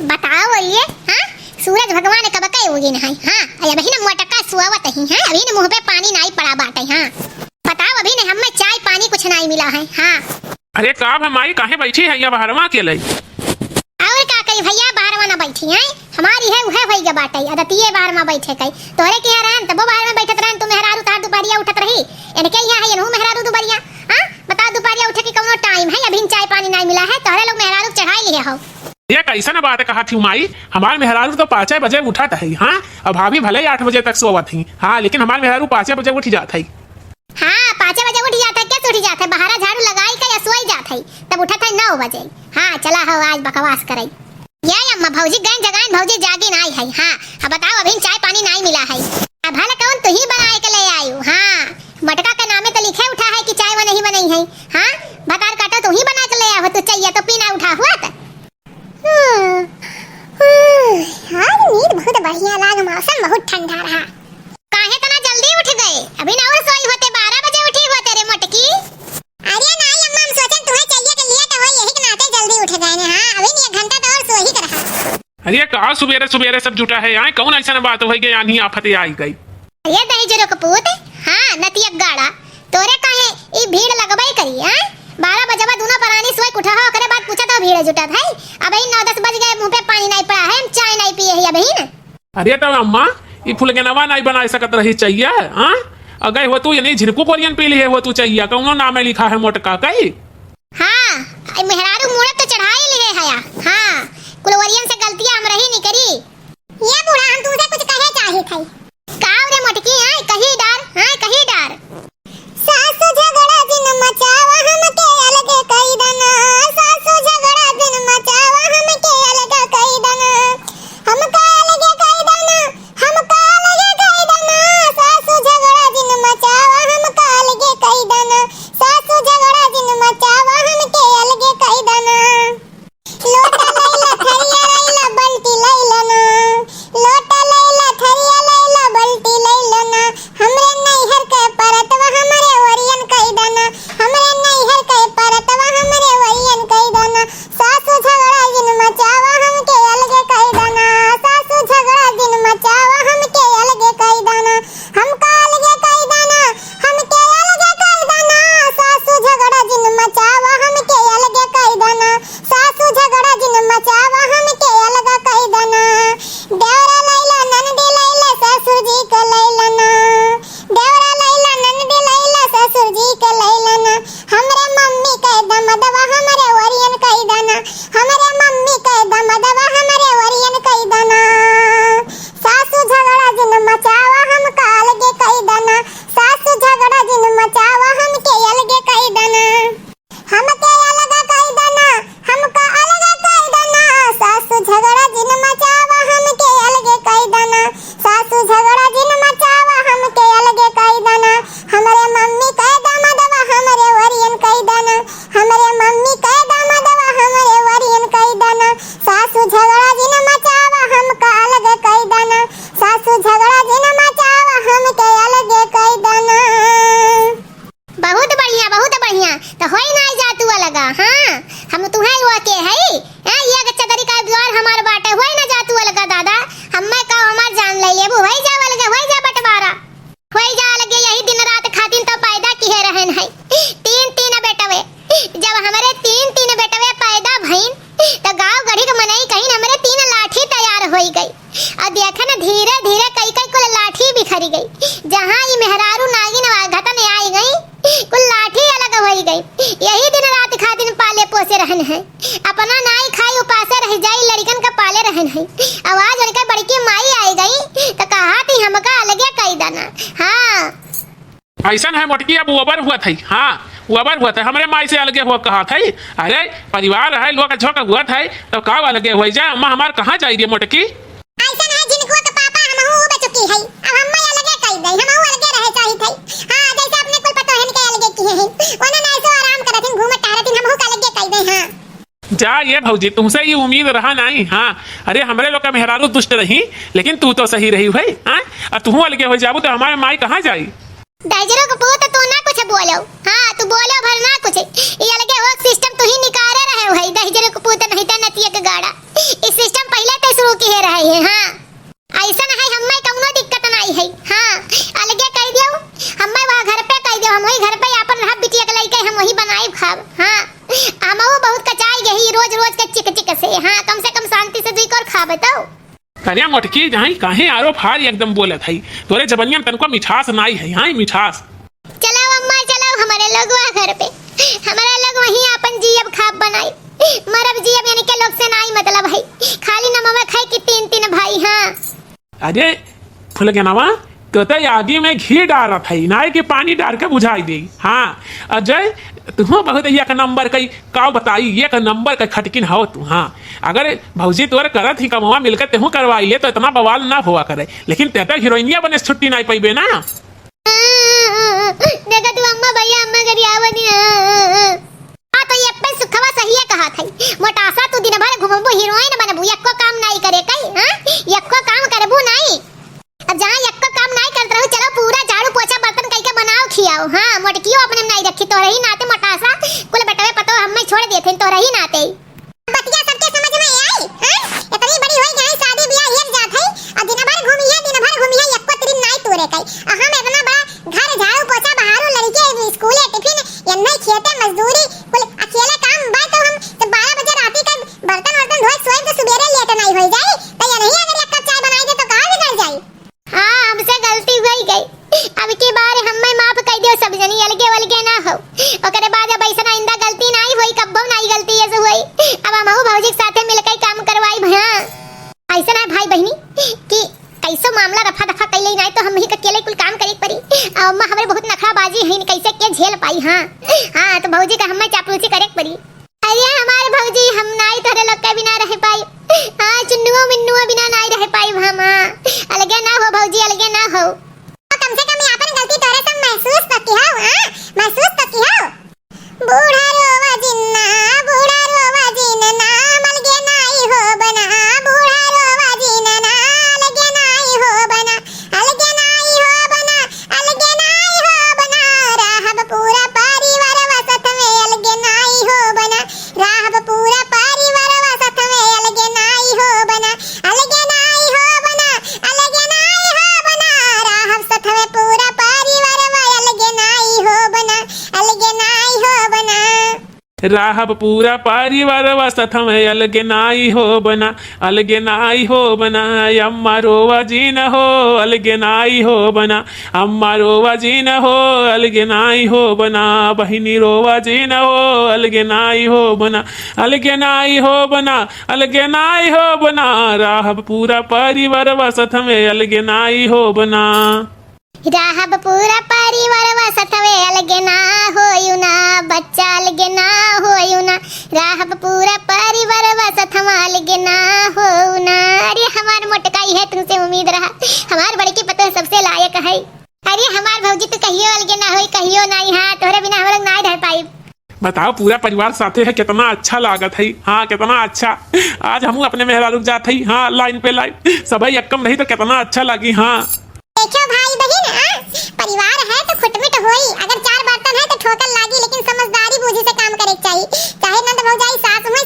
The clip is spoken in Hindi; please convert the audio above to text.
बताओ ये हाँ सूरज भगवान कब के उगी नहीं हाँ अभी न मोटका सुआवत ही हाँ अभी न मुंह पे पानी नहीं पड़ा बाटे हाँ बताओ अभी न हमें चाय पानी कुछ नहीं मिला है हाँ। अरे का हमारी काहे बैठी है या बाहरवा के लई और का कही भैया बाहरवा ना बैठी है हमारी है वह भैया बाटे अदतिये बाहर में बैठे कई तोरे के रहन तब बाहर में बैठत रहन तू मेहरारू तार दुपहरिया उठत रही इनके यहाँ है इनहु मेहरारू दुपहरिया हां बता दुपहरिया उठे के कौनो टाइम है अभी चाय पानी नहीं मिला है तोरे लोग मेहरारू चढ़ाई लिए हो। ये कैसा ना बात कहा थी माई हमारे मेहरारू तो 5 बजे उठा था हाँ और भाभी भले ही 8 बजे तक सोवत थी हाँ लेकिन हमारे मेहरारू 5 बजे उठ जाता है। हाँ 5 बजे उठ जाता है क्या उठ जाता है बाहर झाड़ू लगाई के या सोई जाता है तब उठा था 9 बजे हाँ चला हो आज बकवास करे या अम्मा भौजी गन जगान भौजी जागी नहीं है हाँ अब बताओ अभी चाय पानी नहीं मिला है अब भला कौन तू ही बनाए के ले आयु हाँ मटका के नामे तो लिखे उठा है कि चाय वो नहीं बनाई है हाँ बतार काटो तू ही बना के ले आओ तो चाहिए तो पीना उठा हुआ था। आज नींद बहुत बढ़िया लाग मौसम बहुत ठंडा रहा काहे तना जल्दी उठ गए अभी ना और सोई होते 12 बजे उठी होते रे मोटकी। अरे नहीं अम्मा हम सोचन तुम्हें चाहिए के लिए तो यही के नाते जल्दी उठ गए ने हां अभी नहीं 1 घंटा तो और सो ही कर रहा। अरे का सुबेरे सुबेरे सब जुटा है यहाँ कौन ऐसा बात हो गई यानी आफत आई गई ये दही जरो कपूत हां नतिया गाड़ा तोरे काहे ई भीड़ लगबई करी हां 12 बजे बाद दोनों परानी सोई उठा हो करे बात पूछा तो भीड़ जुटा है अबे 9-10 बज गए मुंह पे पानी नहीं पड़ा है हम चाय नहीं पिए है अबे ना। अरे तो अम्मा ये फुलगनवा नहीं बना सकत रही चाहिए हाँ अगर वो तू ये नहीं झिरकू कोरियन पी ली है वो तू चाहिए कौनो नाम लिखा है मोटका कई हाँ मेहरारू मुड़ा तो चढ़ाई लिए है हाँ कुलवरियन से गलतियां हम रही नहीं करी ये बूढ़ा हम तुमसे कुछ कहे चाहे थे काव रे मोटकी हां कही डार सासु झगड़ा दिन मचावा हमके अलगे कई दना सासु झगड़ा दिन मचावा हमके अलगे कई दना हमका अलगे कई दना हमका अलगे कई दना सासु झगड़ा दिन मचावा हमका अलगे कई दना सासु झगड़ा दिन मचावा हमके अलगे कई दना लोटा लैला थरिया लैला बल्टी लैला ना लोटा लैला थरिया लैला बल्टी लैला ना हमरे नैहर के परतवा हमरे वरियन कई दना हमरे नैहर के परतवा हमरे वरियन कई दना सासु झगड़ा दिन मचावा हमके अलगे कई दना सासु झगड़ा दिन मचावा हमके अलगे कई दना हमका अलगे कई दना हमके अलगे कई दना सासु झगड़ा दिन मचावा हमके अलगे कई दना सासु झगड़ा दिन मचावा हमके अलगा कई दना देवरा लैला ननदी लैला ससुर जी के लैला ना देवरा लैला ननदी लैला ससुर जी के लैला ना हमरे मम्मी के दमदवा हमरे वरियन कई दना हमरे मम्मी के दमदवा हमरे वरियन कई दना सासु झगड़ा दिन मचावा हमका अलगे कई दना सासु झगड़ा दिन मचावा हमके अलगे कई दना हमके अलगा कई दना हमका अलगा कई दना सासु झगड़ा दिन मचावा हमके अलगे कई दना सासु झगड़ा दिन मचावा हमके अलगे कई दना हमरे मम्मी के दमदवा हमरे वरियन कई दना हमरे मम्मी के दमदवा हमरे वरियन कई दना सासु झगड़ा दिन मचावा हमका अलगे कई दना सासु झगड़ा दिन मचावा हमके अलगे कई दना। बहुत बढ़िया तो होई नहीं जातू लगा हाँ हम तुम्हें हुआ के है ये अच्छा तरीका द्वार हमार बाटे होई ना जातू लगा दादा हम्मे का हमार जान ले लेबू होई जा लगे होई जा बटवारा होई जा लगे यही दिन रात खातिन तो पैदा किए रहन है 3 बेटवे जब हमारे 3 बेटवे पैदा भइन तो गांव गढ़ी के मनई कहीं हमरे 3 लाठी तैयार होई गई और देखा ना धीरे धीरे कई कुल लाठी बिखरी गई जहां ये मेहरारू नागिन वाघता ने आई गई कुल लाठी अलग होई गई यही दिन रात खातिन पाले पोसे रहन है अपना नाई खाई उपासे रह जाई लड़कन का पाले रहन है आवाज उनके बड़की माई आई गई तो कहा थी हमका अलगे कई दना हाँ ऐसा है मोटकी अब वबर हुआ था हाँ वबर हुआ था हमरे माई से अलगे हुआ कहा था अरे परिवार है लोग का झोंका हुआ था तो का अलगे हो जाए अम्मा हमार कहाँ जाएगी मोटकी ऐसा है जिनको का पापा हमहु हो चुकी है अब हम अलगे कई दई हमहु अलगे रहे चाही थई हां जैसे अपने कुल पतो है के अलगे किए है ओना ना ऐसे आराम करथिन घूमत टहरथिन हमहु का अलगे कई दई हां जा ये भौजी तुमसे ये उम्मीद रहा नहीं हाँ अरे हमारे लोग का मेहरारू दुष्ट रही लेकिन तू तो सही रही भाई हाँ और तू अलगे हो जाबू तो हमारे माई कहाँ जाई दाजरो को पूत तो ना कुछ बोलो हाँ तू बोलो भर ना कुछ ये अलगे हो सिस्टम तू ही निकाले रहे भाई दाजरो को पूत नहीं तो नतिया के गाड़ा इस सिस्टम के है रहे हैं। हाँ ऐसा है हमें कौनो दिक्कत नहीं है। हाँ अलगे कह दियो हमें वहाँ घर पे कह दियो हम वही घर पे अपन रह बिटिया के लइके हम वही बनाई खाब। हाँ हमहू बहुत कचाई गई रोज रोज के चिक चिक से। हाँ कम से कम शांति से दुई कर खाबे तो। अरे मोटकी जहाँ काहे आरो फार एकदम बोलत है तोरे जबनिया में तनको मिठास नहीं है। यहाँ मिठास चलो अम्मा चलो हमारे लोग घर पे हमारे लोग वहीं अपन जीब खाब बनाई मरब जीब यानी के लोग से नहीं मतलब है खाली नमवा खाए कि तीन तीन भाई। हाँ अरे फुल के नामा तो आगे में घी डाल रहा था ना कि पानी डाल के बुझाई दे। हाँ अजय तुम बहुत एक नंबर कई का बताई एक नंबर का खटकिन हो तू। हाँ अगर भौजी तोर करत ही कमवा मिलकर तेहू करवाई ले तो इतना बवाल ना हुआ करे लेकिन ते तो हीरोइनिया बने से छुट्टी नहीं पाइबे ना। देखा तू अम्मा भैया अम्मा करी आवनी। हाँ तो ये पे सुखवा सही है कहा था मोटासा तू दिन भर घुमबू हीरोइन बनबू एको काम नहीं करे कई। हाँ एको काम करबू नहीं अब जहाँ एको काम नहीं करत रहू चलो पूरा झाड़ू पोछा बर्तन कई के बनाओ खियाओ। हाँ मोटकियो अपने नहीं रखी तो रही नाते मोटासा कुल बटवे पतो हमें छोड़ देथे तो रही नाते बतिया सबके समझ में आई। हां इतनी बड़ी होई गई शादी ब्याह हिर जात है और दिन भर घूमी है एको दिन नहीं तोरे कई हम इतना बड़ा घर झाड़ू पोछा बाहर लड़के स्कूल टिफिन यन्ने खेते मजदूरी कुल अकेले काम बा तो हम तो 12 बजे रात का बर्तन धोए सोए तो सुबेरे लेट नहीं हो जाए तो ये नहीं अगर एक कप चाय बनाई दे तो कहां बिगड़ जाए। हाँ हमसे गलती हुई गई अब की बार हमें माफ कर दियो सब जनी अलगे वलगे ना हो ओकरे बाद अब ऐसा आइंदा गलती नहीं होई कब्बो नहीं गलती ऐसे हुई अब हमहू भौजी के साथे मिलकर काम करवाई भैया ऐसा ना भाई बहनी कि कैसो मामला रफा दफा कैले नहीं तो हम ही अकेले कुल काम करे पड़ी अम्मा हमारे बहुत नखराबाजी है कैसे के झेल पाई। हाँ हाँ तो भौजी का हमें चापलूसी करे पड़ी। अरे हमारे भौजी हम नहीं तोरे लोग के बिना रह पाई। हाँ चुन्नुओ मिन्नुओ बिना नहीं रह पाई हम। अलगे ना हो भौजी अलगे ना हो कम से कम अपन गलती तोरे सब महसूस तो की हो। हां महसूस तो की हो बूढ़ा रोवा जिन्ना अलगे नहीं हो बना बूढ़ा रोवा जिन्ना अलगे नहीं हो बना अलगे नहीं हो बना अलगे नहीं हो बना राहब पूरा परिवार वसत में अलगे नहीं हो बना राहब पूरा परिवार वसत में अलगे नहीं हो बना अलगे नहीं हो बना अलगे नहीं हो बना राहब सत में पूरा परिवार अलगे नहीं हो बना अलगे नहीं हो बना राहब पूरा परिवार वसत में अलगे नाई हो बना अलगे नाई हो बना अम्मा रोवा जी न हो अलगे नाई हो बना अम्मा रोवा जी न हो अलगे नाई हो बना बहिनी रोवा जी न हो अलगे नाई हो बना अलगे नाई हो बना अलगे नाई हो बना राहब पूरा परिवार वसत में अलगे नाई हो बना राहब पूरा परिवार वसत में अलगे ना होयु ना बच्चा अलगे ना होयु ना राहब पूरा परिवार वसत में अलगे ना होयु ना। अरे हमार मोटकाई है तुमसे उम्मीद रहा हमार बड़की पतो सबसे लायक है। अरे हमार भौजी तो कहियो अलगे ना होई कहियो नहीं। हाँ तोरे बिना हम लोग नहीं रह पाई। बताओ पूरा परिवार साथे है कितना अच्छा लागत है। हाँ कितना अच्छा आज हम अपने मेहरा रुक जाते ही। हाँ लाइन पे लाइन सबई यक्कम रही तो कितना अच्छा लगी। हाँ देखो भाई बहन परिवार है तो खुटमिट होई अगर चार बर्तन है तो ठोकर लागी लेकिन समझदारी बूझी से काम करे चाहिए चाहे नंद भौजाई सास में